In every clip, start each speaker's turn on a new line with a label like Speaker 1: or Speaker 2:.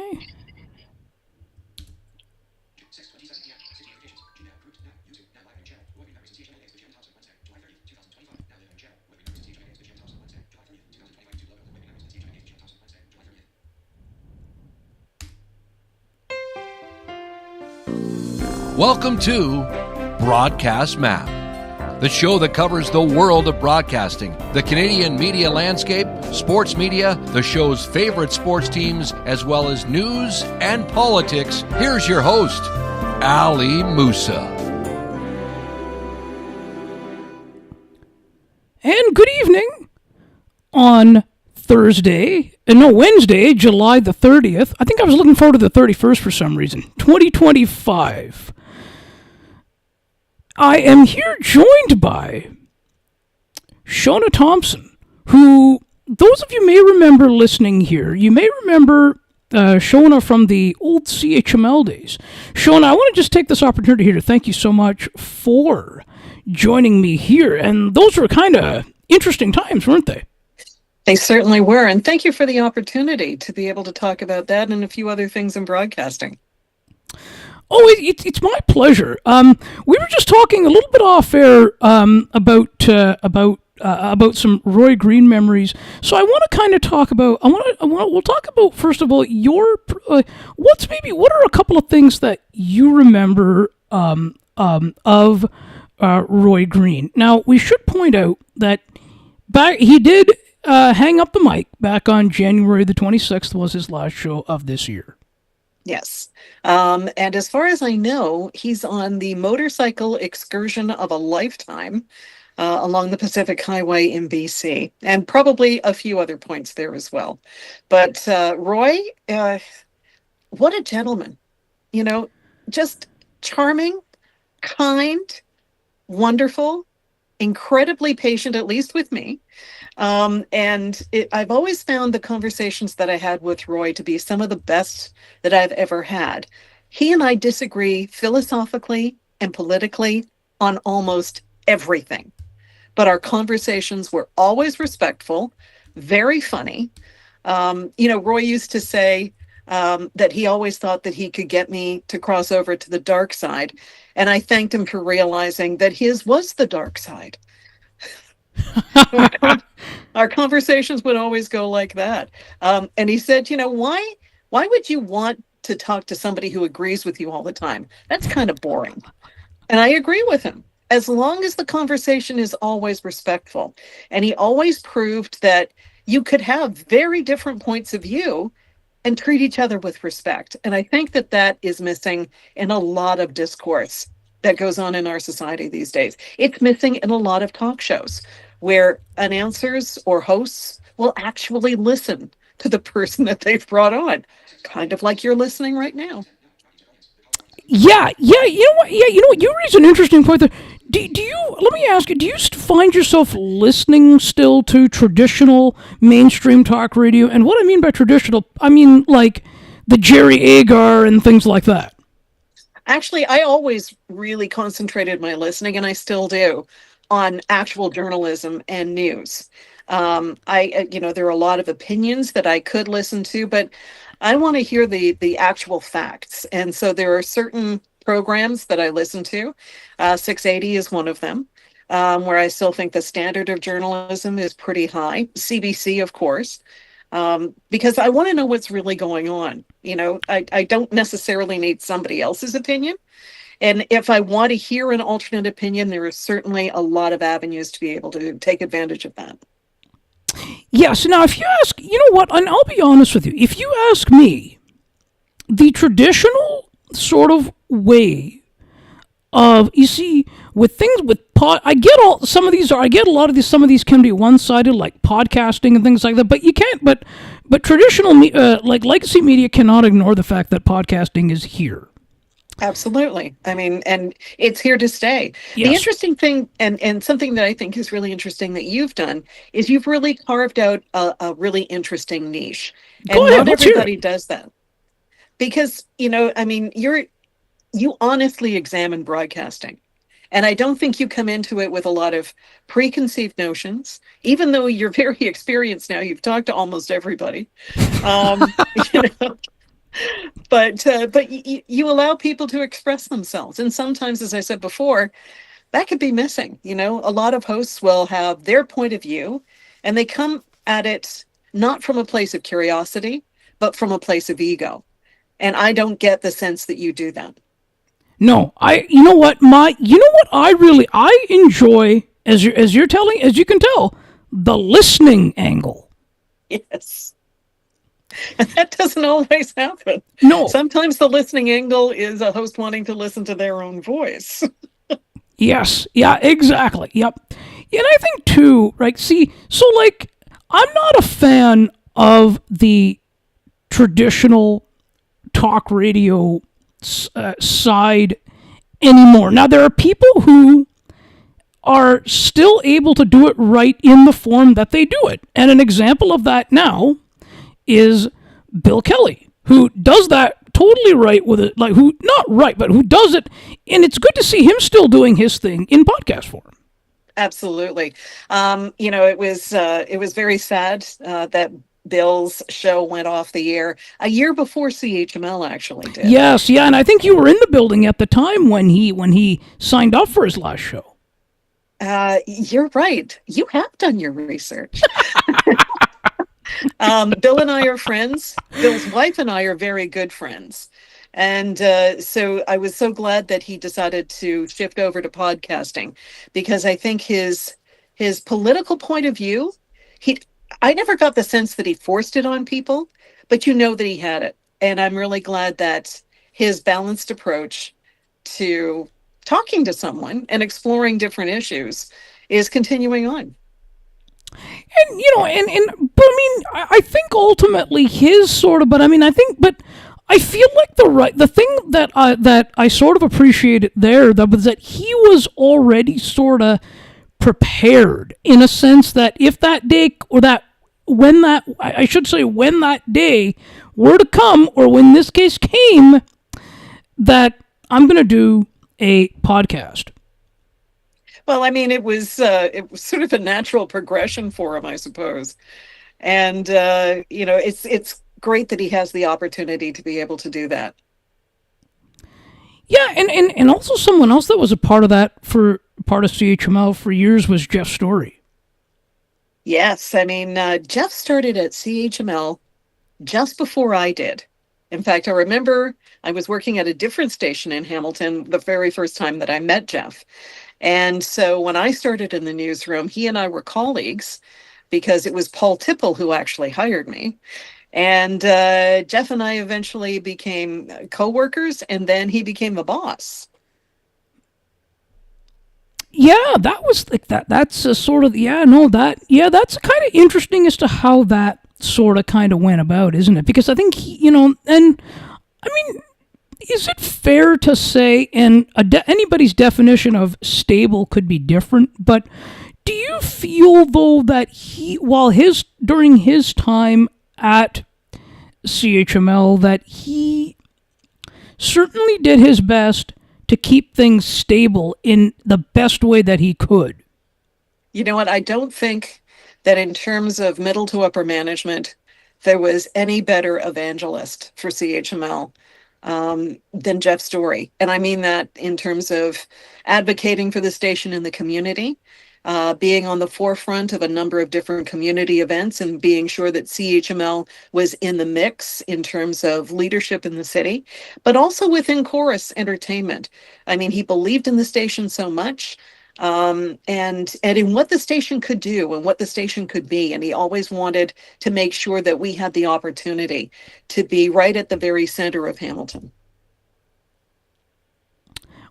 Speaker 1: Okay.
Speaker 2: Welcome to Broadcast Map, the show that covers the world of broadcasting, the Canadian media landscape, sports media, the show's favorite sports teams, as well as news and politics. Here's your host, Ali Musa.
Speaker 1: And good evening on Wednesday, July the 30th. I think I was looking forward to the 31st for some reason. 2025. I am here joined by Shiona Thompson, who, those of you may remember listening here, you may remember Shiona from the old CHML days. Shiona, I want to just take this opportunity here to thank you so much for joining me here. And those were kind of interesting times, weren't they?
Speaker 3: They certainly were. And thank you for the opportunity to be able to talk about that and a few other things in broadcasting.
Speaker 1: Oh, it's my pleasure. We were just talking a little bit off air about some Roy Green memories. So I want to kind of talk about. We'll talk about, first of all, your what are a couple of things that you remember of Roy Green. Now, we should point out that he did hang up the mic back on January the 26th was his last show of this year.
Speaker 3: Yes. And as far as I know, he's on the motorcycle excursion of a lifetime along the Pacific Highway in BC, and probably a few other points there as well. But Roy, what a gentleman, just charming, kind, wonderful, incredibly patient, at least with me. I've always found the conversations that I had with Roy to be some of the best that I've ever had. He and I disagree philosophically and politically on almost everything, but our conversations were always respectful, very funny. Roy used to say that he always thought that he could get me to cross over to the dark side, and I thanked him for realizing that his was the dark side. Our conversations would always go like that. And he said, why would you want to talk to somebody who agrees with you all the time? That's kind of boring. And I agree with him. As long as the conversation is always respectful. And he always proved that you could have very different points of view and treat each other with respect. And I think that is missing in a lot of discourse that goes on in our society these days. It's missing in a lot of talk shows where announcers or hosts will actually listen to the person that they've brought on, kind of like you're listening right now.
Speaker 1: Yeah, you know what? You raise an interesting point there. Do you? Let me ask you. Do you find yourself listening still to traditional mainstream talk radio? And what I mean by traditional, I mean like the Jerry Agar and things like that.
Speaker 3: Actually, I always really concentrated my listening, and I still do, on actual journalism and news. There are a lot of opinions that I could listen to, but I want to hear the actual facts. And so there are certain programs that I listen to. 680 is one of them, where I still think the standard of journalism is pretty high. CBC, of course. Because I want to know what's really going on. I don't necessarily need somebody else's opinion. And if I want to hear an alternate opinion, there is certainly a lot of avenues to be able to take advantage of that.
Speaker 1: Yes. Now, if you ask, you know what, and I'll be honest with you, if you ask me, the traditional sort of way of, you see, with things with I get some of these some of these can be one-sided, like podcasting and things like that, but you can't, but traditional, like legacy media cannot ignore the fact that podcasting is here.
Speaker 3: Absolutely. I mean, and it's here to stay. Yes. The interesting thing, and something that I think is really interesting that you've done, is you've really carved out a really interesting niche. And not everybody does that. Because, you honestly examine broadcasting. And I don't think you come into it with a lot of preconceived notions, even though you're very experienced now. You've talked to almost everybody. But you allow people to express themselves, and sometimes, as I said before, that could be missing. A lot of hosts will have their point of view, and they come at it not from a place of curiosity, but from a place of ego. And I don't get the sense that you do that.
Speaker 1: No, you know what, I enjoy, as you can tell, the listening angle.
Speaker 3: Yes. And that doesn't always happen.
Speaker 1: No,
Speaker 3: Sometimes the listening angle is a host wanting to listen to their own voice.
Speaker 1: yes, yeah, exactly, yep. And I think too, right? See, so like, I'm not a fan of the traditional talk radio side anymore. Now, there are people who are still able to do it right in the form that they do it. And an example of that now is Bill Kelly, who does that totally right with it, like who not right, but who does it, and it's good to see him still doing his thing in podcast form.
Speaker 3: Absolutely. It was very sad that Bill's show went off the air a year before CHML actually did.
Speaker 1: Yes, yeah, and I think you were in the building at the time when he signed up for his last show.
Speaker 3: You're right. You have done your research. Bill and I are friends. Bill's wife and I are very good friends. And so I was so glad that he decided to shift over to podcasting, because I think his political point of view, I never got the sense that he forced it on people, but that he had it. And I'm really glad that his balanced approach to talking to someone and exploring different issues is continuing on.
Speaker 1: And but I mean, I think ultimately his sort of, but I mean, I feel like the thing that I sort of appreciated there, that was that he was already sort of prepared, in a sense that if that day, or that when that I should say when that day were to come, or when this case came, that I'm going to do a podcast.
Speaker 3: Well, I mean, it was sort of a natural progression for him, I suppose. And it's great that he has the opportunity to be able to do that.
Speaker 1: Yeah, and also someone else that was a part of that, for part of CHML for years, was Jeff Story.
Speaker 3: Yes, I mean, Jeff started at CHML just before I did. In fact, I remember I was working at a different station in Hamilton the very first time that I met Jeff. And so when I started in the newsroom, he and I were colleagues, because it was Paul Tipple who actually hired me. And Jeff and I eventually became co-workers, and then he became the boss.
Speaker 1: Yeah, that was like that. That's a sort of, that's kind of interesting as to how that sort of kind of went about, isn't it? Because I think and I mean, is it fair to say, and anybody's definition of stable could be different, but do you feel though that during his time at CHML, that he certainly did his best to keep things stable in the best way that he could?
Speaker 3: You know what? I don't think that in terms of middle to upper management, there was any better evangelist for CHML than Jeff Story. And I mean that in terms of advocating for the station in the community, being on the forefront of a number of different community events, and being sure that CHML was in the mix in terms of leadership in the city, but also within Chorus Entertainment. I mean, he believed in the station so much, and in what the station could do and what the station could be. And he always wanted to make sure that we had the opportunity to be right at the very center of Hamilton.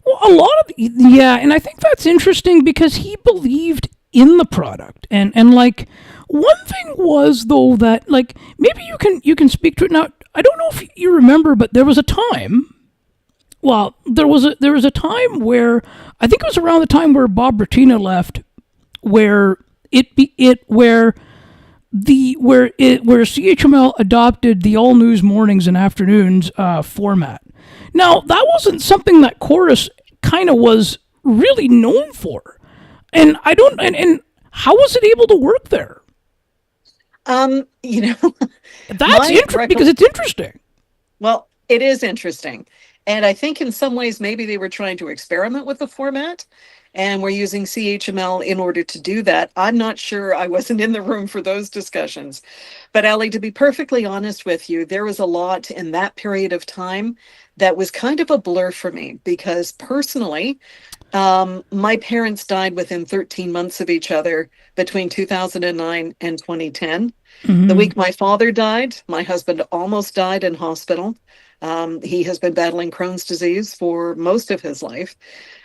Speaker 1: Well, and I think that's interesting, because he believed in the product, and like, one thing was though that, like, maybe you can speak to it now. I don't know if you remember, but there was a time. Well, there was a time where, I think it was around the time where Bob Bertina left, where where CHML adopted the all news mornings and afternoons format. Now, that wasn't something that Chorus kind of was really known for. And I don't, and how was it able to work there?
Speaker 3: You know,
Speaker 1: That's interesting, because it's interesting.
Speaker 3: Well, it is interesting. And I think in some ways, maybe they were trying to experiment with the format and we're using CHML in order to do that. I'm not sure. I wasn't in the room for those discussions. But Ellie, to be perfectly honest with you, there was a lot in that period of time that was kind of a blur for me because personally, my parents died within 13 months of each other between 2009 and 2010. The
Speaker 1: Mm-hmm.
Speaker 3: week my father died, my husband almost died in hospital. He has been battling Crohn's disease for most of his life.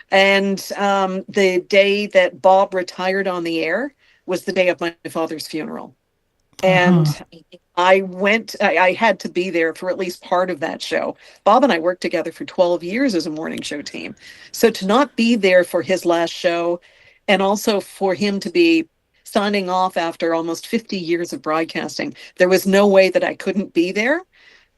Speaker 3: And the day that Bob retired on the air was the day of my father's funeral.
Speaker 1: Uh-huh.
Speaker 3: And I had to be there for at least part of that show. Bob and I worked together for 12 years as a morning show team. So to not be there for his last show and also for him to be signing off after almost 50 years of broadcasting, there was no way that I couldn't be there.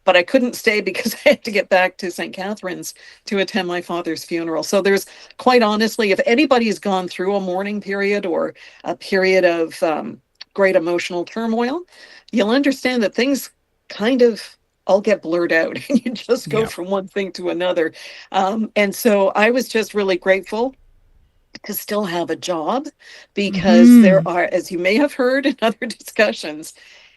Speaker 3: But I couldn't stay because I had to get back to St. Catharines to attend my father's funeral. So there's quite honestly, if anybody's gone through a mourning period or a period of great emotional turmoil, you'll understand that things kind of all get blurred out and you just go
Speaker 1: Yeah.
Speaker 3: from one thing to another. And so I was just really grateful to still have a job because
Speaker 1: Mm-hmm.
Speaker 3: there are, as you may have heard in other discussions,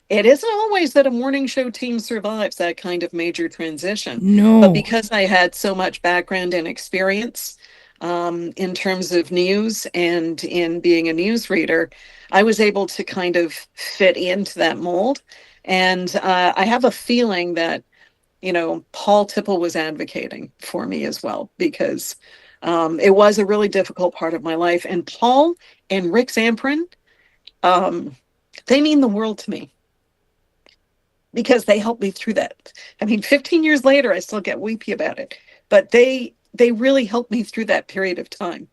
Speaker 3: it isn't always that a morning show team survives that kind of major transition. But
Speaker 1: No.
Speaker 3: because I had so much background and experience in terms of news and in being a newsreader, I was able to kind of fit into that mold. And I have a feeling that, Paul Tipple was advocating for me as well, because it was a really difficult part of my life. And Paul and Rick Zamprin, um, they mean the world to me because they helped me through that. I mean, 15 years later, I still get weepy about it, but they really helped me through that period of time.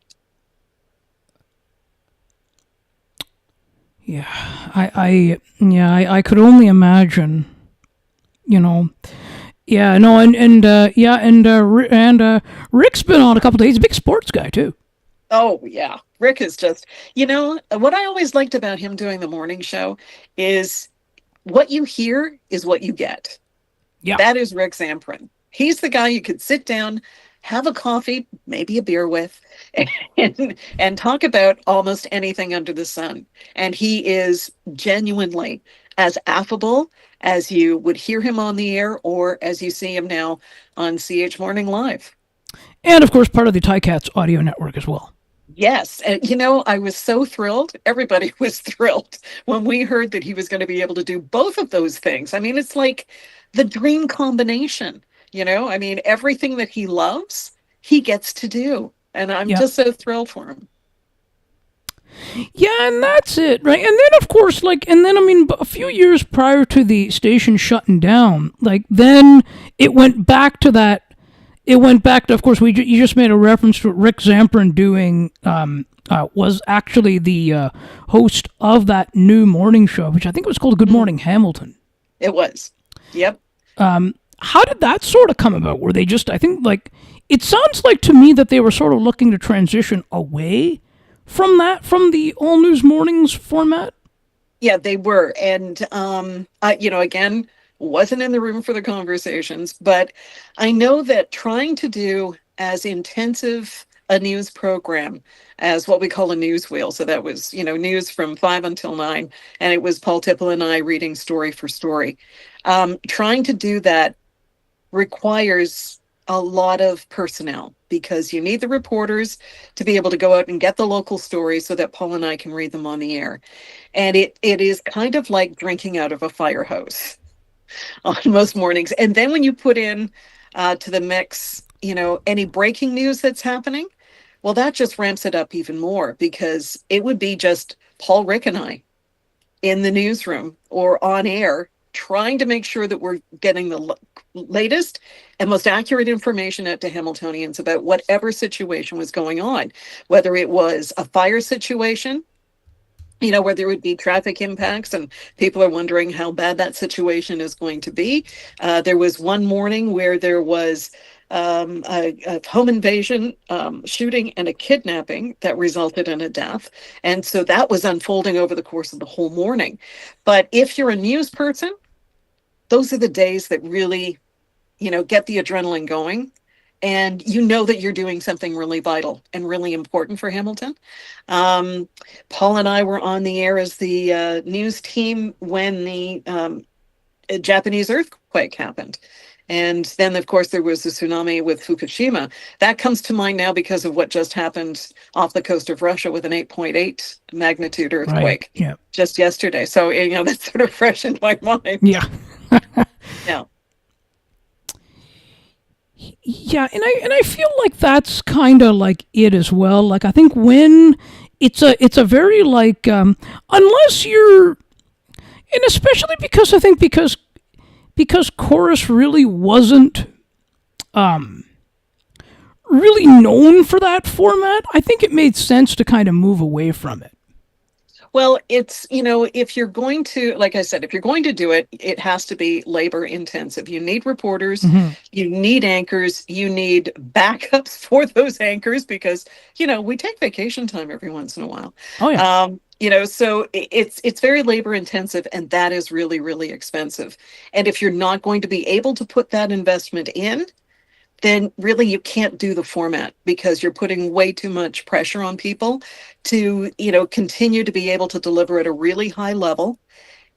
Speaker 1: Yeah. I could only imagine. You know. Yeah. No. And Rick's been on a couple days. He's a big sports guy too.
Speaker 3: Oh, yeah. Rick is just, what I always liked about him doing the morning show is what you hear is what you get.
Speaker 1: Yeah.
Speaker 3: That is Rick Zamprin. He's the guy you could sit down, have a coffee, maybe a beer with, and talk about almost anything under the sun. And he is genuinely as affable as you would hear him on the air or as you see him now on CH Morning Live.
Speaker 1: And of course, part of the Ticats audio network as well.
Speaker 3: Yes. And, I was so thrilled. Everybody was thrilled when we heard that he was going to be able to do both of those things. I mean, it's like the dream combination, I mean, everything that he loves, he gets to do. And I'm
Speaker 1: Yeah.
Speaker 3: just so thrilled for him.
Speaker 1: Yeah, and that's it, right? And then, of course, I mean, a few years prior to the station shutting down, then it went back to that. It went back to, of course, you just made a reference to Rick Zamprin doing, was actually the host of that new morning show, which I think was called Good Morning Hamilton.
Speaker 3: It was. Yep.
Speaker 1: How did that sort of come about? Were they just, I think, it sounds like to me that they were sort of looking to transition away from the all news mornings format.
Speaker 3: Yeah, they were. And, again, wasn't in the room for the conversations, but I know that trying to do as intensive a news program as what we call a news wheel. So that was, news from 5 until 9. And it was Paul Tipple and I reading story for story. Trying to do that requires a lot of personnel because you need the reporters to be able to go out and get the local stories so that Paul and I can read them on the air. And it is kind of like drinking out of a fire hose on most mornings. And then when you put in to the mix, any breaking news that's happening, well, that just ramps it up even more because it would be just Paul, Rick, and I in the newsroom or on air trying to make sure that we're getting the latest and most accurate information out to Hamiltonians about whatever situation was going on, whether it was a fire situation, where there would be traffic impacts and people are wondering how bad that situation is going to be. There was one morning where there was a home invasion, shooting, and a kidnapping that resulted in a death. And so that was unfolding over the course of the whole morning. But if you're a news person, those are the days that really get the adrenaline going, and you know that you're doing something really vital and really important for Hamilton. Um, Paul and I were on the air as the news team when the Japanese earthquake happened. And then, of course, there was the tsunami with Fukushima. That comes to mind now because of what just happened off the coast of Russia with an 8.8 magnitude
Speaker 1: Right.
Speaker 3: earthquake
Speaker 1: Yeah.
Speaker 3: just yesterday. So, that's sort of fresh in my mind.
Speaker 1: Yeah.
Speaker 3: Yeah.
Speaker 1: Yeah, and I feel like that's kind of like it as well. Like I think when it's a very like unless you're, and especially because I think because chorus really wasn't really known for that format, I think it made sense to kind of move away from it.
Speaker 3: Well, it's, if you're going to, like I said, if you're going to do it, it has to be labor intensive. You need reporters,
Speaker 1: Hmm.
Speaker 3: you need anchors, you need backups for those anchors because, we take vacation time every once in a while.
Speaker 1: Oh yeah.
Speaker 3: So it's very labor intensive, and that is really, really expensive. And if you're not going to be able to put that investment in, then really you can't do the format because you're putting way too much pressure on people to, continue to be able to deliver at a really high level,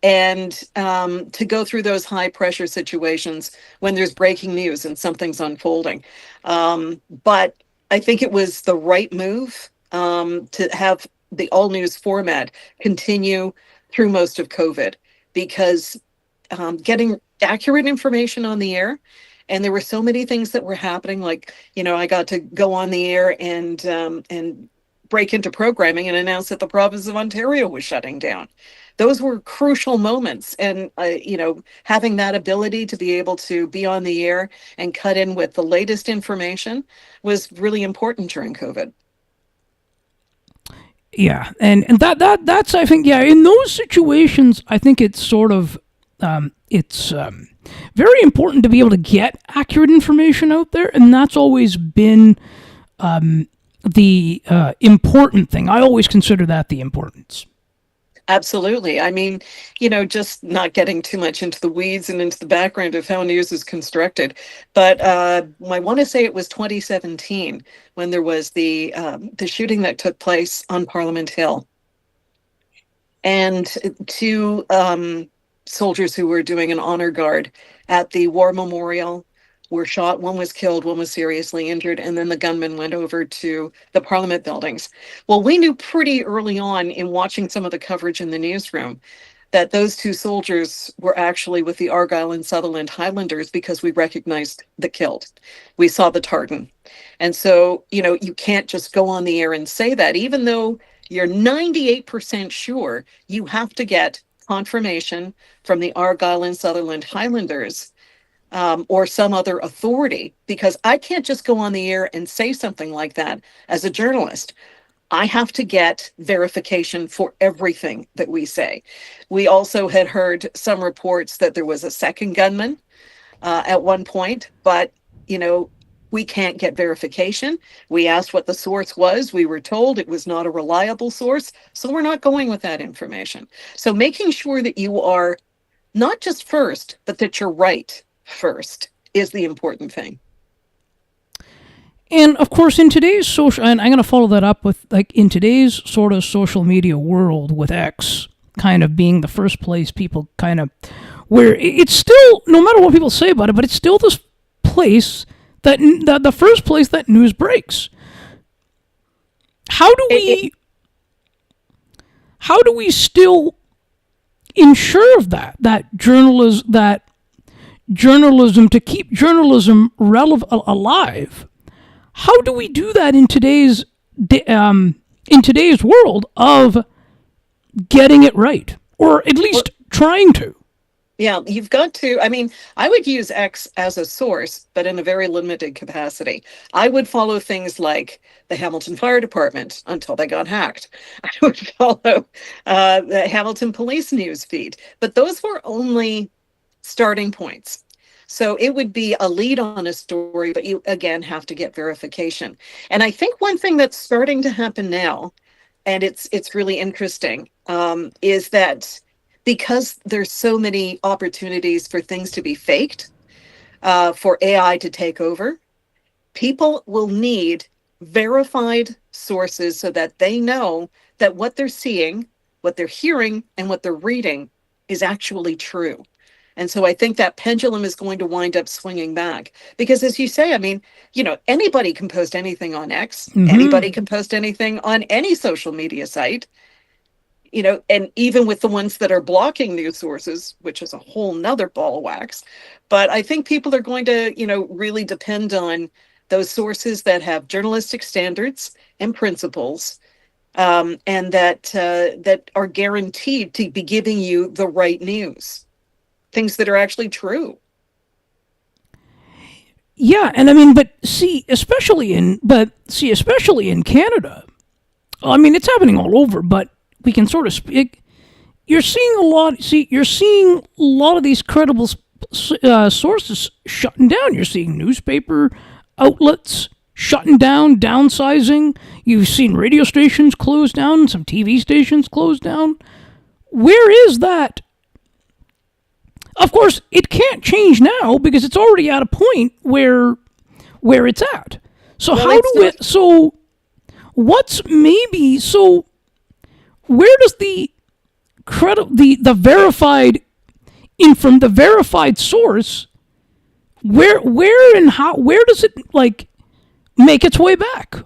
Speaker 3: and to go through those high pressure situations when there's breaking news and something's unfolding. But I think it was the right move to have the all news format continue through most of COVID, because getting accurate information on the air. And there were so many things that were happening. Like, I got to go on the air and break into programming and announce that the province of Ontario was shutting down. Those were crucial moments, and having that ability to be able to be on the air and cut in with the latest information was really important during COVID.
Speaker 1: Yeah, and that's I think, yeah, in those situations I think it's sort of it's very important to be able to get accurate information out there, and that's always been the important thing. I always consider that the importance.
Speaker 3: Absolutely. I mean, just not getting too much into the weeds and into the background of how news is constructed. But I want to say it was 2017 when there was the shooting that took place on Parliament Hill, and two soldiers who were doing an honor guard at the war memorial were shot. One was killed, one was seriously injured, and then the gunman went over to the Parliament buildings. Well, we knew pretty early on in watching some of the coverage in the newsroom that those two soldiers were actually with the Argyll and Sutherland Highlanders because we recognized the kilt. We saw the tartan. And so, you can't just go on the air and say that, even though you're 98% sure. You have to get confirmation from the Argyll and Sutherland Highlanders, or some other authority, because I can't just go on the air and say something like that as a journalist. I have to get verification for everything that we say. We also had heard some reports that there was a second gunman at one point, but we can't get verification. We asked what the source was. We were told it was not a reliable source, so we're not going with that information. So making sure that you are not just first, but that you're right first is the important thing.
Speaker 1: And of course, in today's social, and I'm going to follow that up with like in today's sort of social media world, with X kind of being the first place people kind of, where it's still, no matter what people say about it, but it's still this place that the first place that news breaks. How do we still ensure that journalism, to keep journalism relevant, alive? How do we do that in today's world of getting it right, or at least trying to?
Speaker 3: Yeah, you've got to. I mean, I would use X as a source, but in a very limited capacity. I would follow things like the Hamilton Fire Department until they got hacked. I would follow the Hamilton Police news feed, but those were only starting points. So it would be a lead on a story, but you again have to get verification. And I think one thing that's starting to happen now, and it's really interesting, is that because there's so many opportunities for things to be faked, for AI to take over. People will need verified sources so that they know that what they're seeing, what they're hearing, and what they're reading is actually true. And so I think that pendulum is going to wind up swinging back because, as you say, I mean, anybody can post anything on X, anybody can post anything on any social media site, and even with the ones that are blocking news sources, which is a whole nother ball of wax. But I think people are going to, really depend on those sources that have journalistic standards and principles, and that are guaranteed to be giving you the right news, things that are actually true.
Speaker 1: Yeah, and I mean, but see, especially in Canada, I mean, it's happening all over, but we can sort of speak. You're seeing a lot. See, you're seeing a lot of these credible sources shutting down. You're seeing newspaper outlets shutting down, downsizing. You've seen radio stations close down, some TV stations close down. Where is that? Of course, it can't change now because it's already at a point where it's at. So
Speaker 3: Well,
Speaker 1: how do we? So what's maybe so? Where does the the verified from the verified source? Where and how? Where does it make its way back?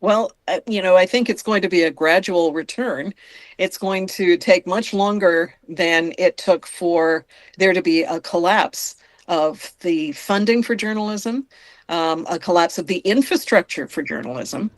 Speaker 3: Well, I think it's going to be a gradual return. It's going to take much longer than it took for there to be a collapse of the funding for journalism, a collapse of the infrastructure for journalism.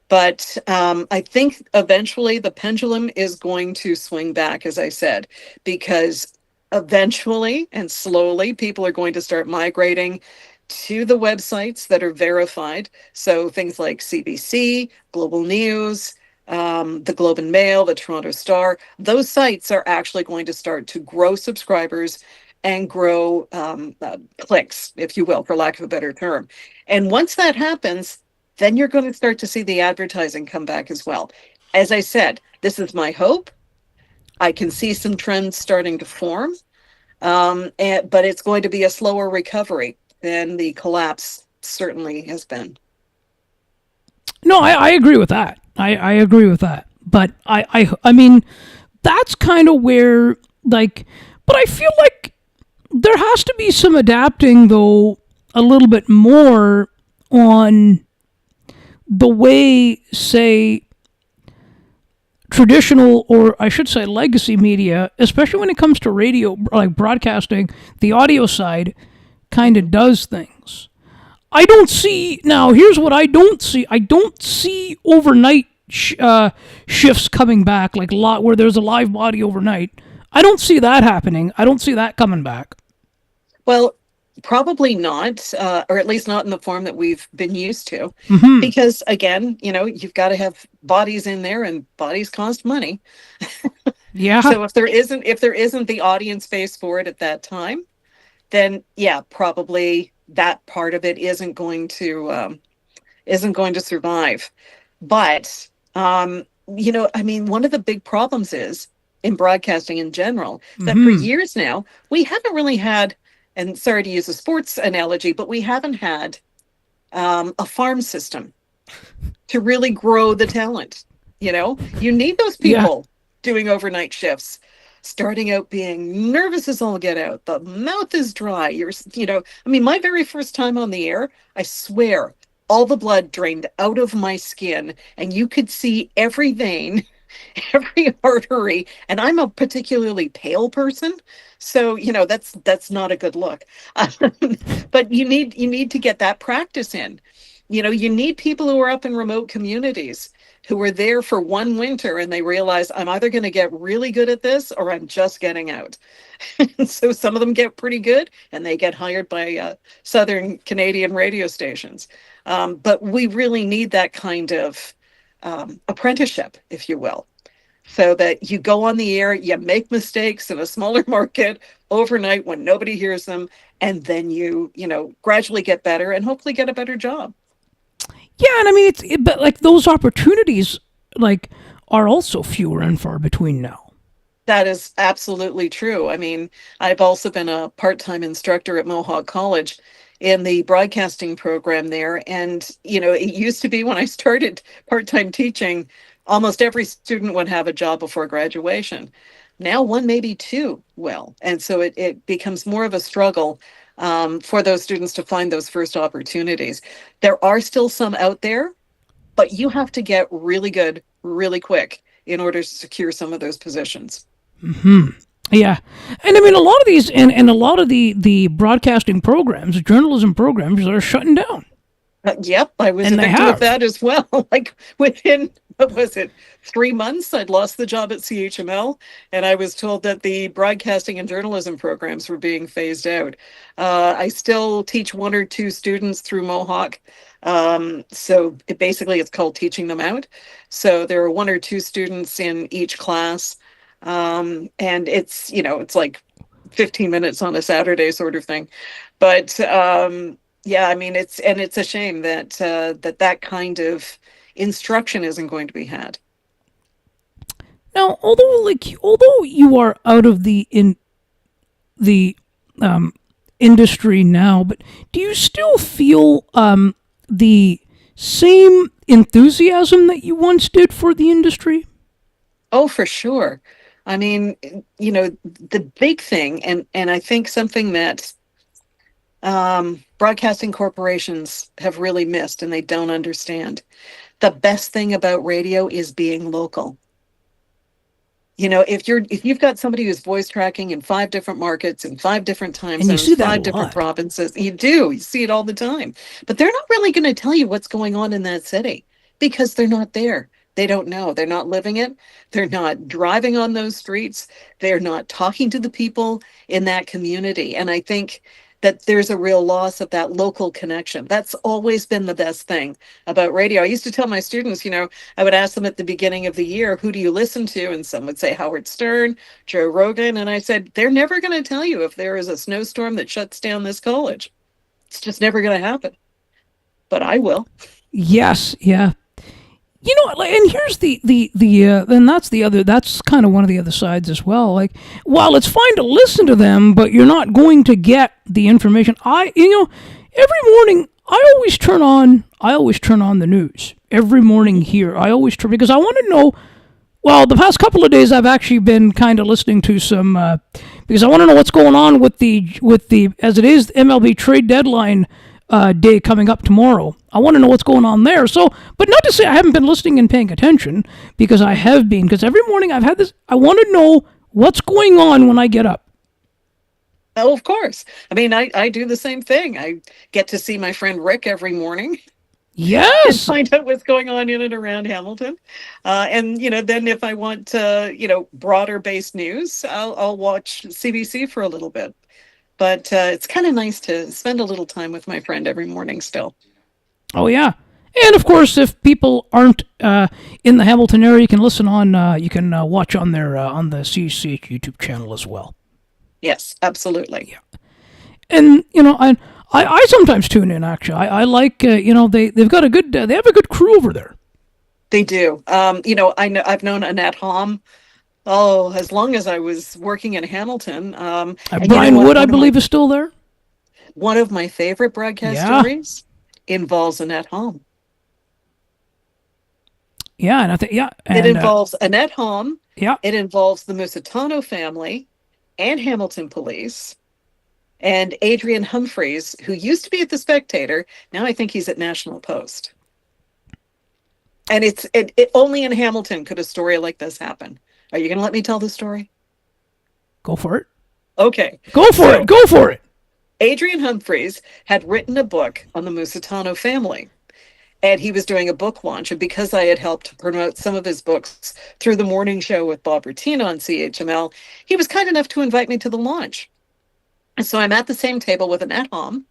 Speaker 3: But I think eventually the pendulum is going to swing back, as I said, because eventually and slowly people are going to start migrating to the websites that are verified. So things like CBC, Global News, the Globe and Mail, the Toronto Star, those sites are actually going to start to grow subscribers and grow clicks, if you will, for lack of a better term. And once that happens, then you're going to start to see the advertising come back as well. As I said, this is my hope. I can see some trends starting to form, but it's going to be a slower recovery than the collapse certainly has been.
Speaker 1: No, I agree with that. I agree with that. But I mean, that's kind of where, but I feel like there has to be some adapting, though, a little bit more on the way, say, traditional, or I should say legacy media, especially when it comes to radio, like broadcasting, the audio side kind of does things. I don't see, now here's what I don't see. I don't see overnight shifts coming back, where there's a live body overnight. I don't see that happening. I don't see that coming back.
Speaker 3: Well, probably not, or at least not in the form that we've been used to. Because again, you've got to have bodies in there, and bodies cost money.
Speaker 1: Yeah.
Speaker 3: So if there isn't the audience base for it at that time, then yeah, probably that part of it isn't going to survive. But I mean, one of the big problems is in broadcasting in general that for years now we haven't really had, and sorry to use a sports analogy, but we haven't had a farm system to really grow the talent. You need those people doing overnight shifts, starting out being nervous as all get out. The mouth is dry. I mean, my very first time on the air, I swear, all the blood drained out of my skin, and you could see every vein, every artery. And I'm a particularly pale person, so that's not a good look. But you need to get that practice in. You need people who are up in remote communities who were there for one winter and they realize I'm either going to get really good at this or I'm just getting out. So some of them get pretty good and they get hired by Southern Canadian radio stations. But we really need that kind of apprenticeship, if you will, so that you go on the air, you make mistakes in a smaller market overnight when nobody hears them, and then you gradually get better and hopefully get a better job.
Speaker 1: Yeah, and I mean, but those opportunities, are also fewer and far between now.
Speaker 3: That is absolutely true. I mean, I've also been a part-time instructor at Mohawk College in the broadcasting program there. And, it used to be when I started part-time teaching, almost every student would have a job before graduation. Now one, maybe two will. And so it becomes more of a struggle for those students to find those first opportunities. There are still some out there, but you have to get really good really quick in order to secure some of those positions.
Speaker 1: Yeah, and I mean a lot of these, and a lot of the broadcasting programs, journalism programs, are shutting down,
Speaker 3: Yep, I was a
Speaker 1: and they
Speaker 3: victim of
Speaker 1: have.
Speaker 3: that as well. Like within, what was it, 3 months, I'd lost the job at CHML, and I was told that the broadcasting and journalism programs were being phased out. I still teach one or two students through Mohawk. So basically it's called teaching them out. So there are one or two students in each class. And it's like 15 minutes on a Saturday sort of thing. But yeah, I mean, it's a shame that that kind of instruction isn't going to be had.
Speaker 1: Now, although you are out of the industry now, but do you still feel the same enthusiasm that you once did for the industry?
Speaker 3: Oh, for sure. I mean, the big thing, and I think something that broadcasting corporations have really missed and they don't understand. The best thing about radio is being local. If you've got somebody who's voice tracking in 5 different markets, in 5 different time
Speaker 1: And you
Speaker 3: zones,
Speaker 1: see that a
Speaker 3: 5 different
Speaker 1: lot.
Speaker 3: provinces, you see it all the time. But they're not really going to tell you what's going on in that city because they're not there. They don't know. They're not living it. They're not driving on those streets. They're not talking to the people in that community. And I think that there's a real loss of that local connection. That's always been the best thing about radio. I used to tell my students, I would ask them at the beginning of the year, who do you listen to? And some would say Howard Stern, Joe Rogan. And I said, they're never going to tell you if there is a snowstorm that shuts down this college. It's just never going to happen. But I will.
Speaker 1: Yes, yeah. And here's and that's kind of one of the other sides as well. Like, while it's fine to listen to them, but you're not going to get the information. Every morning I always turn on the news every morning here. I always turn, because I want to know. Well, the past couple of days I've actually been kind of listening to some, because I want to know what's going on with the as it is MLB trade deadline day coming up tomorrow. I want to know what's going on there. So, but not to say I haven't been listening and paying attention, because I have been. Because every morning I've had this. I want to know what's going on when I get up.
Speaker 3: Oh, of course. I mean, I do the same thing. I get to see my friend Rick every morning and
Speaker 1: Yes,
Speaker 3: find out what's going on in and around Hamilton. And then if I want broader based news, I'll watch CBC for a little bit. But it's kind of nice to spend a little time with my friend every morning still.
Speaker 1: oh yeah. And of course, if people aren't in the Hamilton area, you can listen on. You can watch on their on the CCH YouTube channel as well.
Speaker 3: Yes, absolutely.
Speaker 1: And I sometimes tune in. Actually, I like they've got a good they have a good crew over there.
Speaker 3: They do. I've known Annette Hom. Oh, as long as I was working in Hamilton. And you know
Speaker 1: Brian
Speaker 3: what?
Speaker 1: Wood, I believe, is still there.
Speaker 3: One of my favorite broadcast
Speaker 1: Yeah,
Speaker 3: stories involves Annette Hom.
Speaker 1: yeah, and I think yeah,
Speaker 3: It
Speaker 1: and
Speaker 3: involves Annette Hom.
Speaker 1: yeah,
Speaker 3: It involves the Musitano family and Hamilton Police and Adrian Humphreys, who used to be at The Spectator. Now I think he's at National Post. And it only in Hamilton could a story like this happen. Are you going to let me tell the story?
Speaker 1: go for it.
Speaker 3: Okay.
Speaker 1: Go for it. Go for it.
Speaker 3: Adrian Humphreys had written a book on the Musitano family, and he was doing a book launch. And because I had helped promote some of his books through the morning show with Bob Rutina on CHML, he was kind enough to invite me to the launch. And so I'm at the same table with Annette Hom,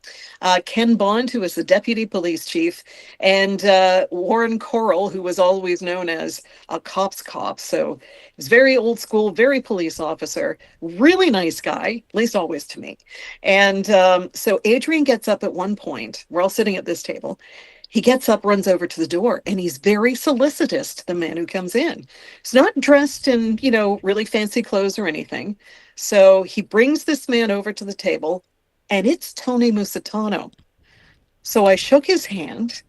Speaker 3: Ken Bond, who was the deputy police chief, and Warren Coral, who was always known as a cop's cop. So he was very old school, very police officer, really nice guy, at least always to me. And so Adrian gets up at one point. We're all sitting at this table. He gets up, runs over to the door, and he's very solicitous to the man who comes in. He's not dressed in, really fancy clothes or anything. So he brings this man over to the table, and it's Tony Musitano. So I shook his hand,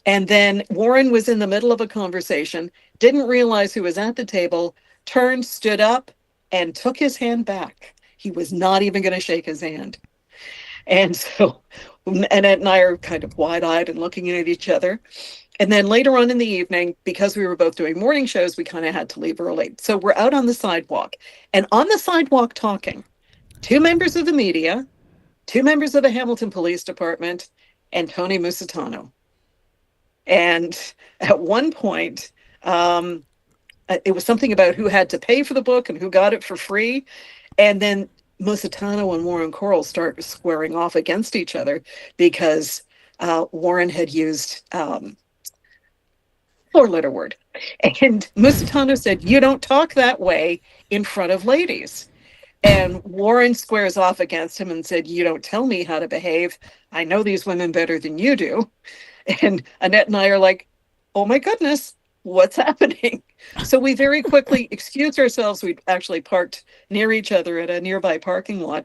Speaker 3: and then Warren was in the middle of a conversation, didn't realize who was at the table, turned, stood up, and took his hand back. He was not even going to shake his hand. And so Annette and I are kind of wide-eyed and looking at each other. And then later on in the evening, because we were both doing morning shows, we kind of had to leave early. So we're out on the sidewalk. And on the sidewalk talking, 2 members of the media, 2 members of the Hamilton Police Department, and Tony Musitano. And at one point, it was something about who had to pay for the book and who got it for free. And then Musitano and Warren Corral start squaring off against each other because Warren had used 4-letter word. And Musitano said, "You don't talk that way in front of ladies." And Warren squares off against him and said, "You don't tell me how to behave. I know these women better than you do." And Annette and I are like, "Oh my goodness, what's happening?" So we very quickly excused ourselves. We actually parked near each other at a nearby parking lot.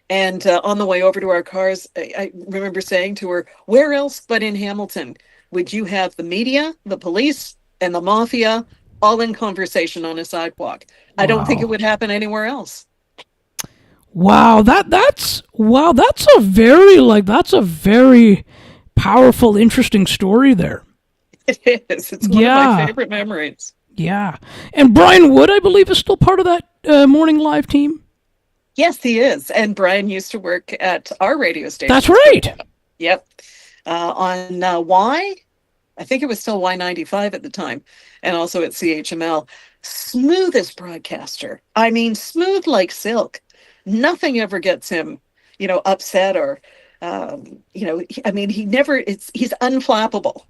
Speaker 3: And on the way over to our cars, I remember saying to her, "Where else but in Hamilton would you have the media, the police, and the mafia all in conversation on a sidewalk? I don't think it would happen anywhere else."
Speaker 1: Wow, that's a very powerful, interesting story there.
Speaker 3: It is. It's one of my favorite memories.
Speaker 1: Yeah. And Brian Wood, I believe, is still part of that morning live team.
Speaker 3: Yes, he is. And Brian used to work at our radio station.
Speaker 1: That's right.
Speaker 3: Yep. On Y, I think it was still Y95 at the time, and also at CHML. Smoothest broadcaster. I mean, smooth like silk. Nothing ever gets him, upset or, he never, he's unflappable.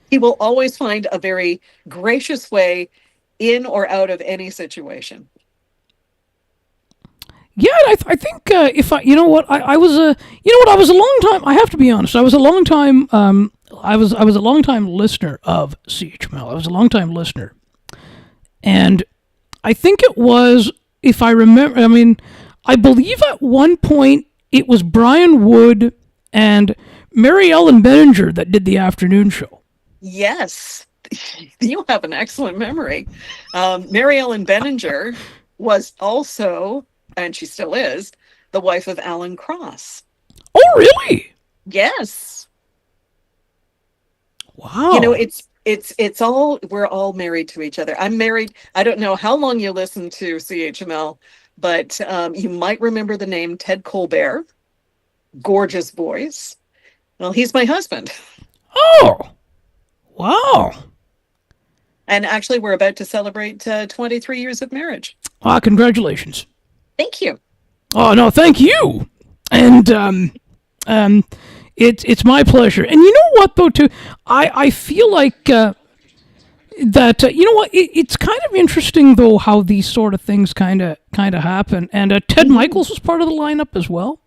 Speaker 3: He will always find a very gracious way in or out of any situation.
Speaker 1: Yeah, I think if I, I was a long time. I have to be honest. I was a long time. I was a long time listener of CHML. I was a long time listener, and I think it was, if I remember. I mean, I believe at one point it was Brian Wood and Mary Ellen Benninger that did the afternoon show.
Speaker 3: Yes, you have an excellent memory. Mary Ellen Benninger was also, and she still is, the wife of Alan Cross.
Speaker 1: Oh, really?
Speaker 3: Yes.
Speaker 1: Wow.
Speaker 3: It's all, we're all married to each other. I'm married. I don't know how long you listen to CHML, but you might remember the name Ted Colbert. Gorgeous voice. Well, he's my husband.
Speaker 1: Oh, wow.
Speaker 3: And actually, we're about to celebrate 23 years of marriage.
Speaker 1: Congratulations.
Speaker 3: Thank you.
Speaker 1: Oh, no, thank you. And it's my pleasure. And you know what, though, too? I feel like that, it's kind of interesting, though, how these sort of things kind of happen. And Ted Michaels was part of the lineup as well.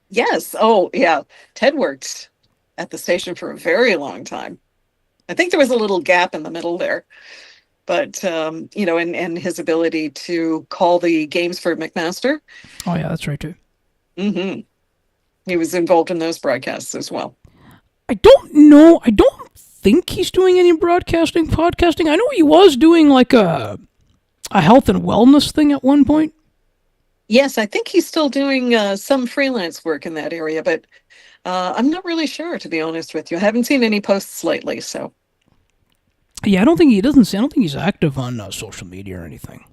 Speaker 3: Yes. Oh, yeah. Ted worked at the station for a very long time. I think there was a little gap in the middle there. But, and his ability to call the games for McMaster.
Speaker 1: Oh, yeah, that's right, too.
Speaker 3: Mm-hmm. He was involved in those broadcasts as well.
Speaker 1: I don't know. I don't think he's doing any podcasting. I know he was doing like a health and wellness thing at one point.
Speaker 3: Yes, I think he's still doing some freelance work in that area, but I'm not really sure, to be honest with you. I haven't seen any posts lately, so.
Speaker 1: Yeah, I don't think he's active on social media or anything.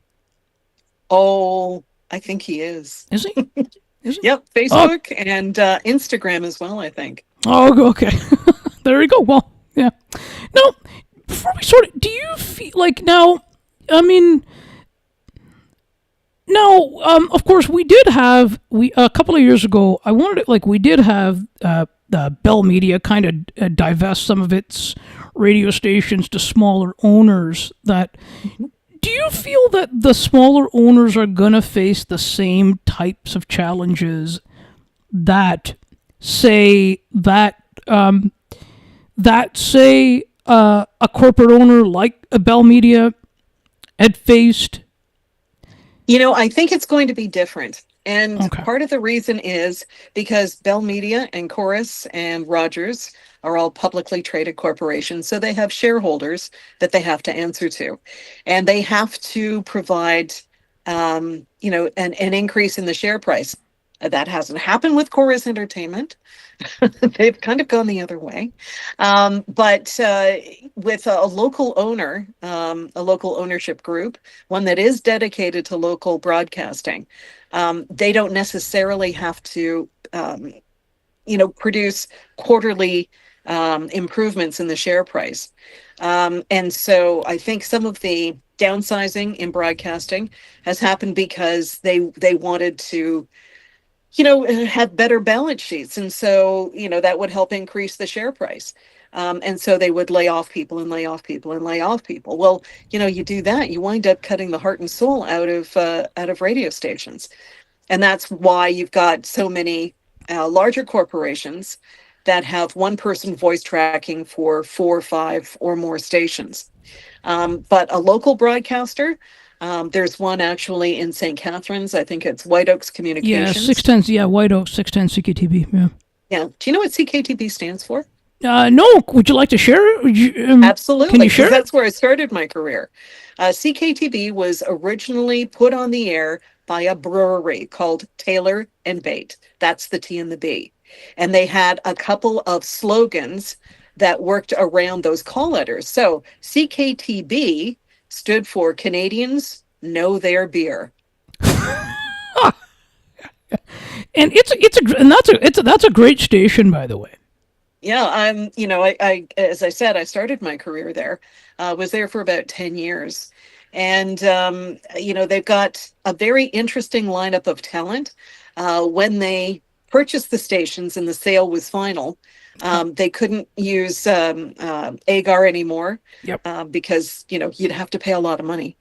Speaker 3: Oh, I think he is.
Speaker 1: Is he? Is he?
Speaker 3: Yep, Facebook and Instagram as well, I think.
Speaker 1: Oh, okay. There you go. Well, yeah. Now, before we sort of, do you feel like now, I mean, now, of course, we did have, a couple of years ago, we did have Bell Media kind of divest some of its radio stations to smaller owners. That, do you feel that the smaller owners are going to face the same types of challenges that, say, that that, say, a corporate owner like a Bell Media had faced?
Speaker 3: I think it's going to be different. And
Speaker 1: Okay.
Speaker 3: part of the reason is because Bell Media and Chorus and Rogers are all publicly traded corporations. So they have shareholders that they have to answer to. And they have to provide, an increase in the share price. That hasn't happened with Chorus Entertainment. They've kind of gone the other way. But with a local owner, a local ownership group, one that is dedicated to local broadcasting, they don't necessarily have to, produce quarterly improvements in the share price. And so I think some of the downsizing in broadcasting has happened because they wanted to have better balance sheets. And so, that would help increase the share price. And so they would lay off people and lay off people and lay off people. Well, you do that, you wind up cutting the heart and soul out of radio stations. And that's why you've got so many larger corporations that have one person voice tracking for 4, 5 or more stations. But a local broadcaster, there's one actually in St. Catharines. I think it's White Oaks
Speaker 1: Yeah,
Speaker 3: Communications.
Speaker 1: 610. Yeah, White Oak 610 CKTB. Yeah.
Speaker 3: Yeah. Do you know what CKTB stands for?
Speaker 1: No. Would you like to share?
Speaker 3: Absolutely.
Speaker 1: Can you
Speaker 3: Because
Speaker 1: share it?
Speaker 3: that's where I started my career. CKTB was originally put on the air by a brewery called Taylor and Bate. That's the T and the B. And they had a couple of slogans that worked around those call letters. So CKTB stood for Canadians Know Their Beer.
Speaker 1: And that's a great station, by the way.
Speaker 3: Yeah, I as I said, I started my career there. Was there for about 10 years. And they've got a very interesting lineup of talent. When they purchased the stations and the sale was final, they couldn't use Agar anymore.
Speaker 1: Yep.
Speaker 3: Because you'd have to pay a lot of money.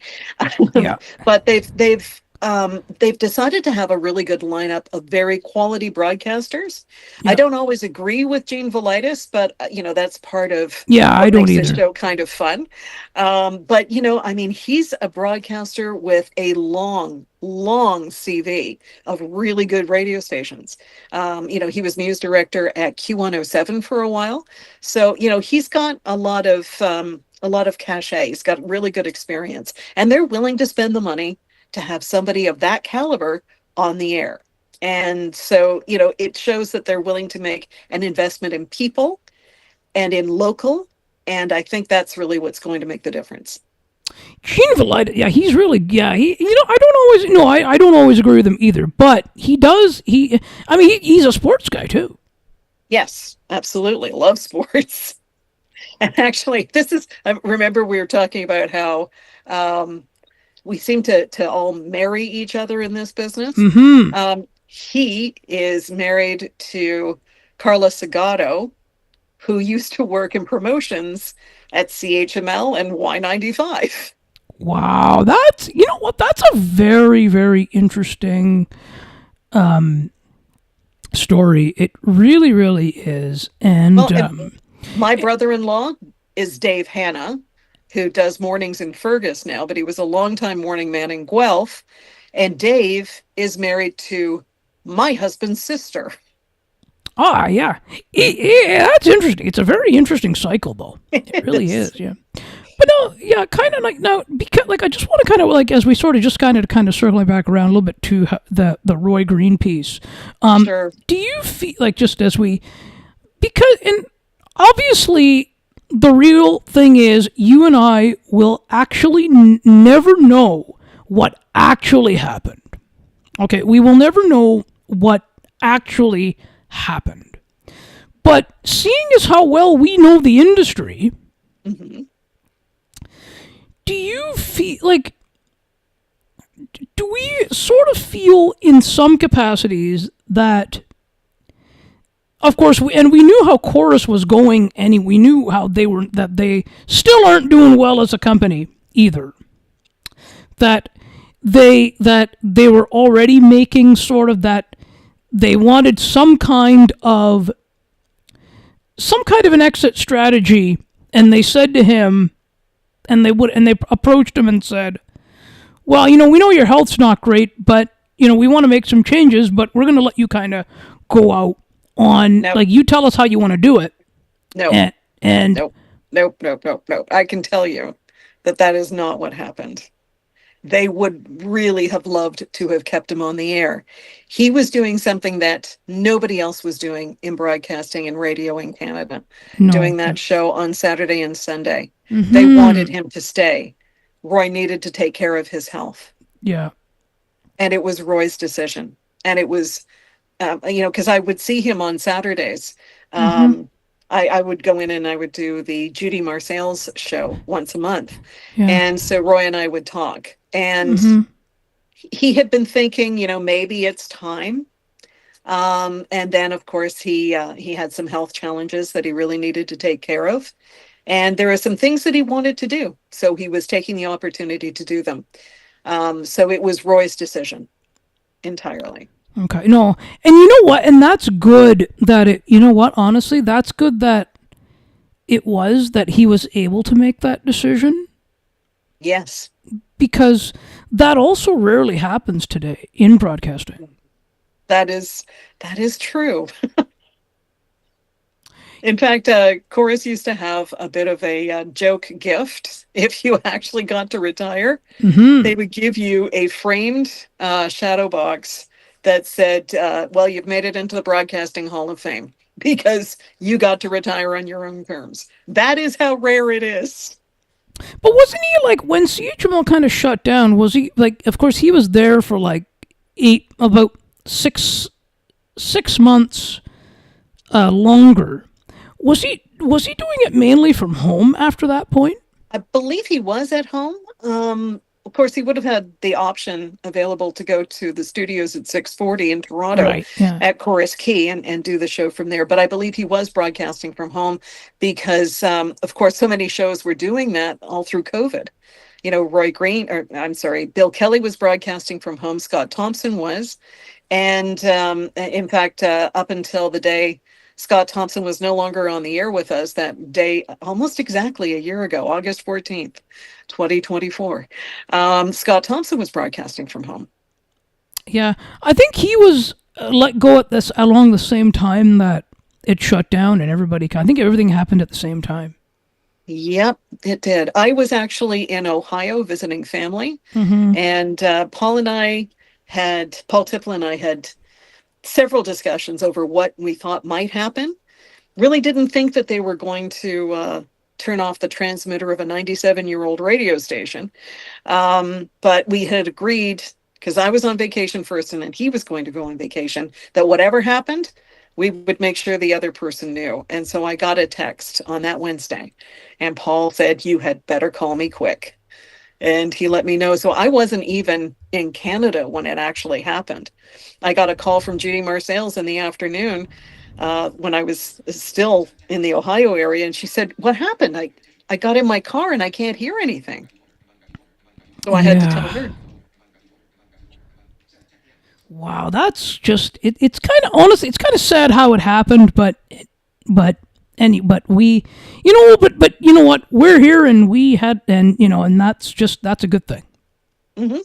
Speaker 1: Yeah.
Speaker 3: But they've decided to have a really good lineup of very quality broadcasters.
Speaker 1: Yeah.
Speaker 3: I don't always agree with Gene Velitis, but that's part of
Speaker 1: Yeah,
Speaker 3: what
Speaker 1: I don't
Speaker 3: makes the
Speaker 1: either.
Speaker 3: show kind of fun. But he's a broadcaster with a long CV of really good radio stations. He was news director at Q107 for a while, so he's got a lot of cachet. He's got really good experience, and they're willing to spend the money to have somebody of that caliber on the air. And so, it shows that they're willing to make an investment in people and in local. And I think that's really what's going to make the difference.
Speaker 1: Gene Velitis, yeah, he's really, yeah, I don't always agree with him either, but he's a sports guy too.
Speaker 3: Yes, absolutely. Love sports. And actually, I remember we were talking about how, we seem to all marry each other in this business.
Speaker 1: Mm-hmm.
Speaker 3: He is married to Carla Segato, who used to work in promotions at CHML and Y95.
Speaker 1: Wow, that's a very, very interesting story. It really, really is. And,
Speaker 3: my brother-in-law is Dave Hanna, who does mornings in Fergus now, but he was a longtime morning man in Guelph. And Dave is married to my husband's sister.
Speaker 1: Yeah. That's interesting. It's a very interesting cycle, though. It really is, yeah. But no, yeah, kind of like now, because I just want to kind of as we sort of just kind of circling back around a little bit to the Roy Green piece.
Speaker 3: Sure.
Speaker 1: Do you feel just as and obviously the real thing is you and I will actually never know what actually happened. Okay, we will never know what actually happened. But seeing as how well we know the industry,
Speaker 3: mm-hmm.
Speaker 1: Do you feel do we sort of feel in some capacities that, of course, we knew how Chorus was going, and we knew how that they still aren't doing well as a company either. That they were already making sort of that they wanted some kind of some kind of an exit strategy, and they said to him, and they approached him and said, well, we know your health's not great, but we want to make some changes, but we're going to let you kind of go out on,
Speaker 3: No.
Speaker 1: like, you tell us how you want to do it.
Speaker 3: No.
Speaker 1: And
Speaker 3: Nope. I can tell you that is not what happened. They would really have loved to have kept him on the air. He was doing something that nobody else was doing in broadcasting and radio in Canada, doing that show on Saturday and Sunday.
Speaker 1: Mm-hmm.
Speaker 3: They wanted him to stay. Roy needed to take care of his health.
Speaker 1: Yeah.
Speaker 3: And it was Roy's decision. And it was, because I would see him on Saturdays. I would go in and I would do the Judy Marsailles show once a month. Yeah. And so Roy and I would talk. And he had been thinking, maybe it's time. And then, of course, he had some health challenges that he really needed to take care of. And there are some things that he wanted to do. So he was taking the opportunity to do them. So it was Roy's decision entirely.
Speaker 1: Okay, no. And you know what? And that's good that honestly, that's good that he was able to make that decision.
Speaker 3: Yes.
Speaker 1: Because that also rarely happens today in broadcasting.
Speaker 3: That is true. In fact, Chorus used to have a bit of a joke gift. If you actually got to retire, they would give you a framed shadow box that said, well, you've made it into the Broadcasting Hall of Fame because you got to retire on your own terms. That is how rare it is.
Speaker 1: But wasn't he, like, when CHML kind of shut down, was he, like, of course he was there for like about six months longer. Was he doing it mainly from home after that point?
Speaker 3: I believe he was at home. Of course, he would have had the option available to go to the studios at 640 in Toronto at Chorus Key and do the show from there. But I believe he was broadcasting from home because, of course, so many shows were doing that all through COVID. Bill Kelly was broadcasting from home. Scott Thompson was. And in fact, up until the day Scott Thompson was no longer on the air with us that day, almost exactly a year ago, August 14th, 2024. Scott Thompson was broadcasting from home.
Speaker 1: Yeah, I think he was let go at this along the same time that it shut down and I think everything happened at the same time.
Speaker 3: Yep, it did. I was actually in Ohio visiting family, and Paul Tippler and I had several discussions over what we thought might happen. Really didn't think that they were going to turn off the transmitter of a 97-year-old radio station. But we had agreed, because I was on vacation first and then he was going to go on vacation, that whatever happened, we would make sure the other person knew. And so I got a text on that Wednesday and Paul said, you had better call me quick. And he let me know. So I wasn't even in Canada when it actually happened. I got a call from Judy Marsailles in the afternoon when I was still in the Ohio area. And she said, what happened? I got in my car and I can't hear anything. So I had to tell her.
Speaker 1: Wow, that's just, it's kind of, honestly, it's kind of sad how it happened, but we, but you know what, we're here and we had, and that's a good thing.
Speaker 3: Mm-hmm.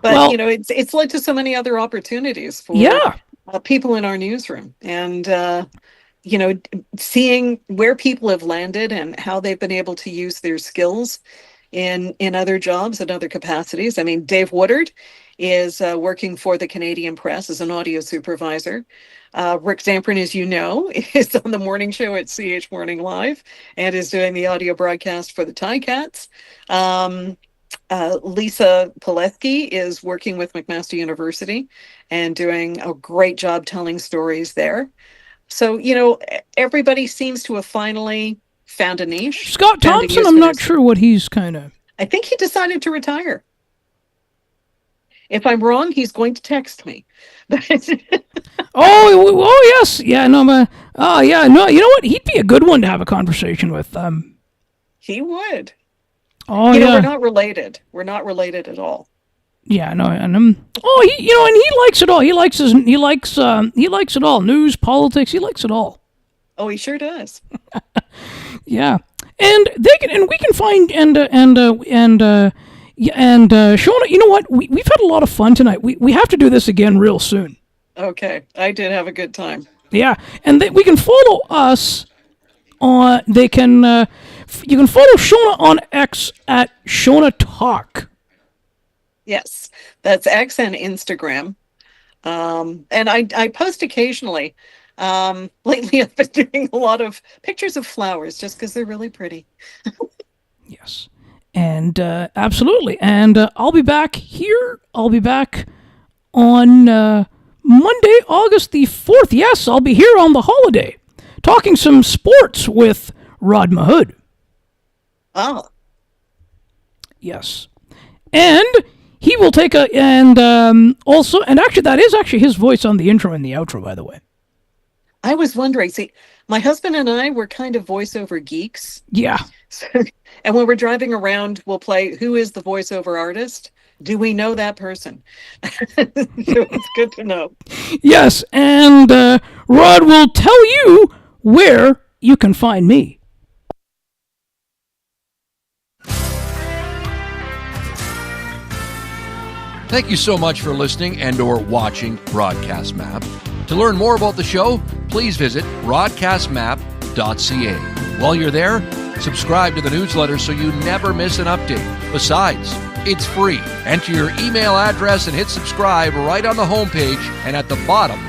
Speaker 3: But it's led to so many other opportunities for people in our newsroom, and seeing where people have landed and how they've been able to use their skills in other jobs and other capacities. I mean, Dave Woodard is working for the Canadian Press as an audio supervisor. Rick Zamprin, as you know, is on the morning show at CH Morning Live and is doing the audio broadcast for the Ticats. Lisa Pilecki is working with McMaster University and doing a great job telling stories there. So, everybody seems to have finally found a niche.
Speaker 1: Scott Thompson, I'm not sure what he's kind of...
Speaker 3: I think he decided to retire. If I'm wrong, he's going to text me.
Speaker 1: Oh, yes. Yeah, no, no, you know what? He'd be a good one to have a conversation with.
Speaker 3: He would.
Speaker 1: Oh, yeah.
Speaker 3: We're not related. We're not related at all.
Speaker 1: Yeah, no, and and he likes it all. He likes it all. News, politics, he likes it all.
Speaker 3: Oh, he sure does.
Speaker 1: Yeah, and we can find Shona. You know what? We've had a lot of fun tonight. We have to do this again real soon.
Speaker 3: Okay, I did have a good time.
Speaker 1: Yeah, and we can follow us on. They can. You can follow Shona on X at Shona Talk.
Speaker 3: Yes, that's X and Instagram. And I post occasionally. Lately, I've been doing a lot of pictures of flowers just because they're really pretty.
Speaker 1: Yes, and absolutely. And I'll be back here. I'll be back on Monday, August the 4th. Yes, I'll be here on the holiday, talking some sports with Rod Mahood.
Speaker 3: Oh,
Speaker 1: Yes, and he will take also, and actually, that is actually his voice on the intro and the outro, by the way.
Speaker 3: I was wondering. See, my husband and I were kind of voiceover geeks.
Speaker 1: Yeah.
Speaker 3: And when we're driving around, we'll play who is the voiceover artist? Do we know that person? So it's good to know.
Speaker 1: Yes, and Rod will tell you where you can find me.
Speaker 2: Thank you so much for listening and or watching Broadcast Map. To learn more about the show, please visit broadcastmap.ca. While you're there, subscribe to the newsletter so you never miss an update. Besides, it's free. Enter your email address and hit subscribe right on the homepage and at the bottom